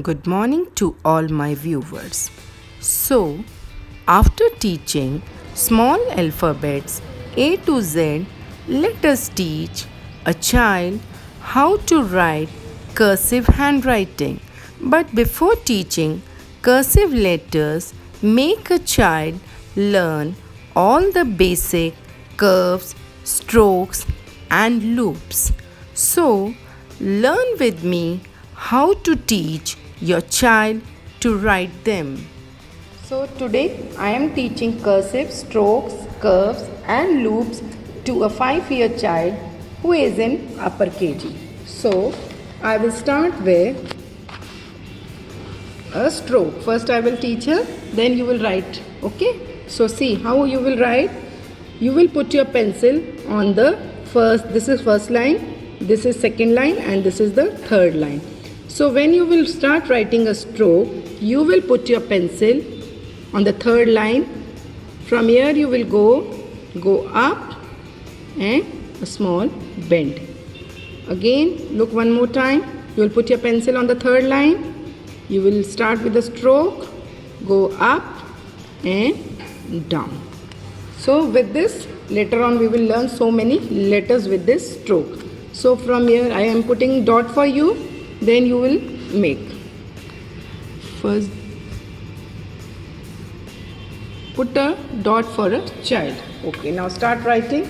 Good morning to all my viewers. So, after teaching small alphabets A to Z, let us teach a child how to write cursive handwriting. But before teaching cursive letters, make a child learn all the basic curves, strokes, and loops. So, learn with me how to teach your child to write them. So today I am teaching cursive, strokes, curves and loops to a 5-year child who is in upper KG. So I will start with a stroke. First I will teach her, then you will write. Okay? So see how you will write. You will put your pencil on the this is first line, this is second line and this is the third line. So when you will start writing a stroke, you will put your pencil on the third line. From here you will go up and a small bend. Again, look one more time. You will put your pencil on the third line. You will start with the stroke, go up and down. So with this, later on we will learn so many letters with this stroke. So from here I am putting dot for you. Then you will make. First, put a dot for a child. Okay, now start writing.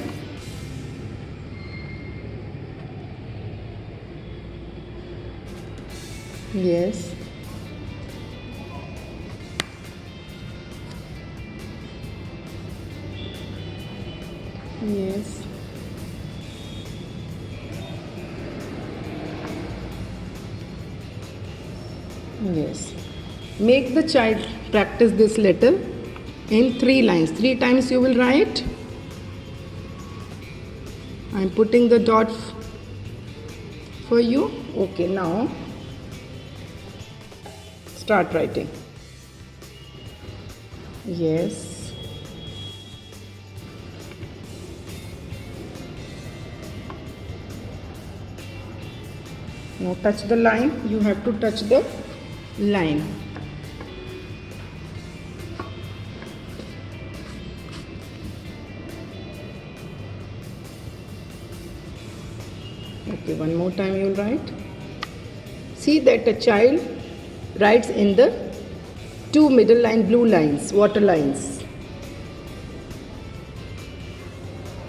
Yes. Yes. Yes. Make the child practice this letter in 3 lines. 3 times you will write. I am putting the dot for you. Okay, now start writing. Yes. Now touch the line. You have to touch the line. Okay, one more time you will write. See that a child writes in the 2 middle line blue lines, water lines.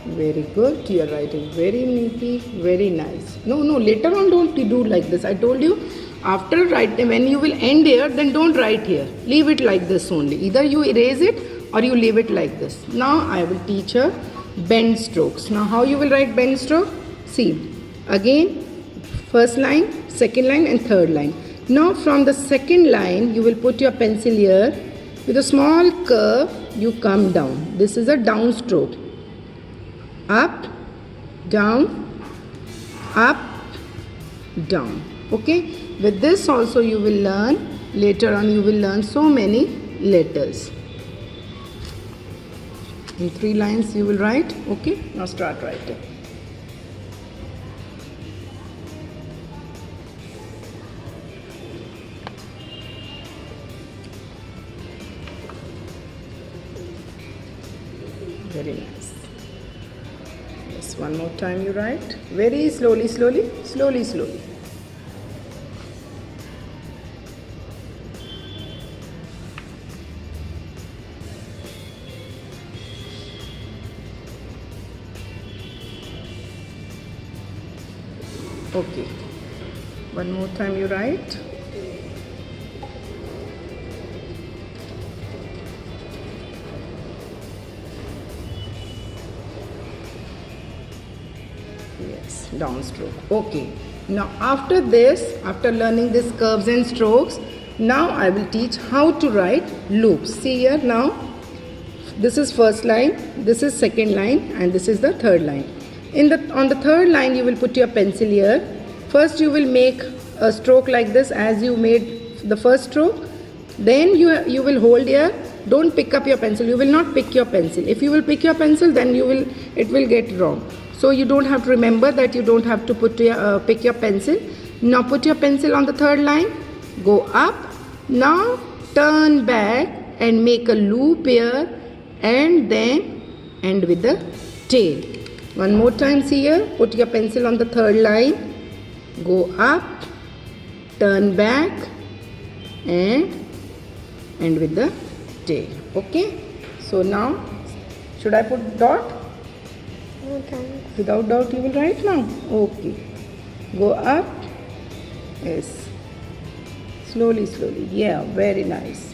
Very good, you are writing very neatly, very nice. No, later on don't do like this. I told you, after writing, when you will end here, then don't write here. Leave it like this only. Either you erase it or you leave it like this. Now I will teach her bend strokes. Now how you will write bend stroke? See, again, first line, second line and third line. Now from the second line, you will put your pencil here. With a small curve, you come down. This is a down stroke. Up, down, up, down. Okay? With this also you will learn, later on you will learn so many letters. In 3 lines you will write. Okay? Now start writing. Very nice. Yes, one more time you write. Very slowly, slowly, slowly, slowly. Okay. One more time you write. Yes, downstroke. Okay. Now after this, after learning these curves and strokes, now I will teach how to write loops. See here now, this is first line, this is second line and this is the third line. On the third line you will put your pencil here. First you will make a stroke like this as you made the first stroke. Then you will hold here. Don't pick up your pencil. You will not pick your pencil. If you will pick your pencil, then it will get wrong. So you don't have to remember that you don't have to pick your pencil. Now put your pencil on the third line. go up. Now turn back and make a loop here and then end with the tail. One more time, see here, put your pencil on the third line, go up, turn back and end with the tail. Okay, so now should I put dot? Without dot you will write now. Okay, go up. Yes, slowly, slowly. Yeah, very nice.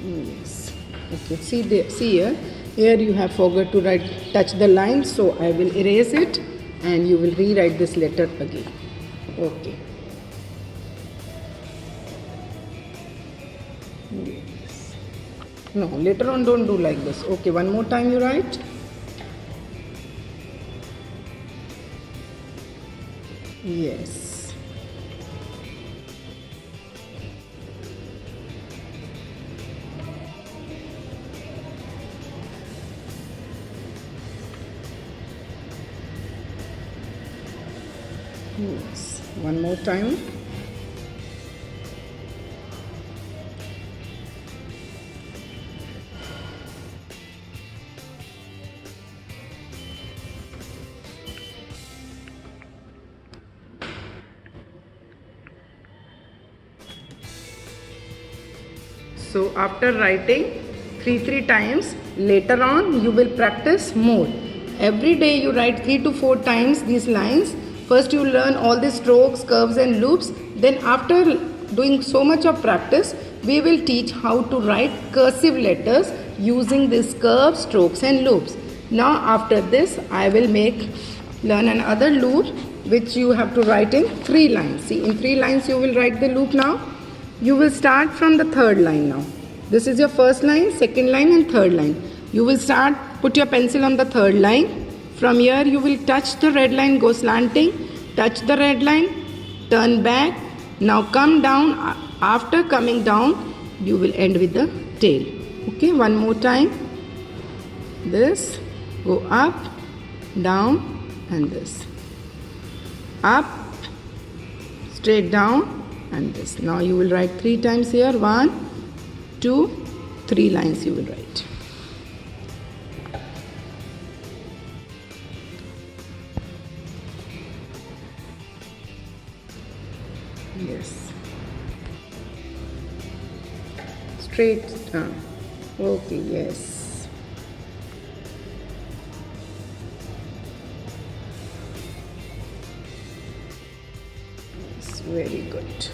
Yes. Okay. See here. Here you have forgot to write touch the line, so I will erase it and you will rewrite this letter again. Okay. Yes. No, later on don't do like this. Okay, one more time you write. Yes. Yes. One more time. So after writing three times, later on you will practice more. Every day you write 3 to 4 times these lines. First you learn all the strokes, curves and loops. Then after doing so much of practice, we will teach how to write cursive letters using these curves, strokes and loops. Now after this, I will learn another loop which you have to write in 3 lines. See, in 3 lines you will write the loop now. You will start from the third line now. This is your first line, second line and third line. You will start, put your pencil on the third line. From here you will touch the red line, go slanting, touch the red line, turn back. Now come down. After coming down, you will end with the tail. Okay, one more time. This, go up, down and this. Up, straight down and this. Now you will write 3 times here. 1, 2, 3 lines you will write. Yes. Straight. Okay, yes. Yes, very good.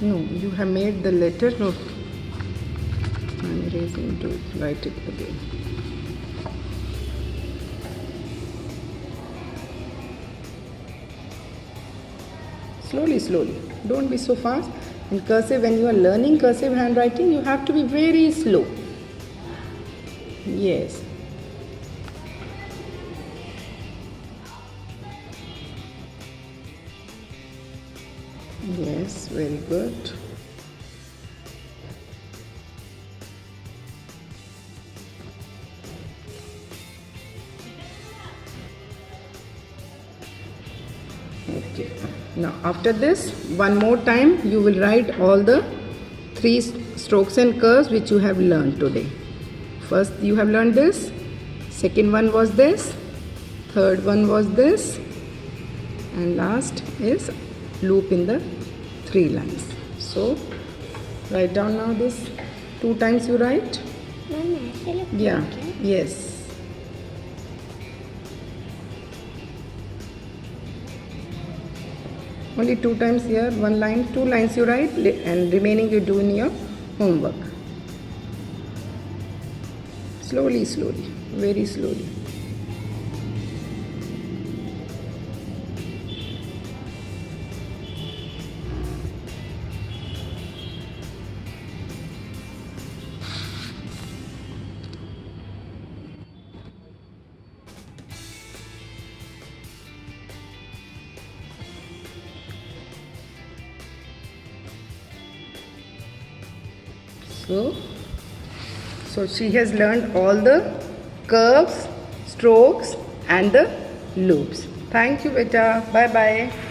No, you have made the letter. No, I'm erasing to write it again. Slowly, slowly. Don't be so fast. In cursive, when you are learning cursive handwriting, you have to be very slow. Yes. Yes, very good. Okay. Now after this, one more time you will write all the 3 strokes and curves which you have learned today. First you have learned this, second one was this, third one was this, and last is loop in the 3 lines. So write down now this 2 times you write. Yeah, yes. Only 2 times here, 1 line, 2 lines you write and remaining you do in your homework. Slowly, slowly, very slowly. So she has learned all the curves, strokes and the loops. Thank you beta. Bye bye.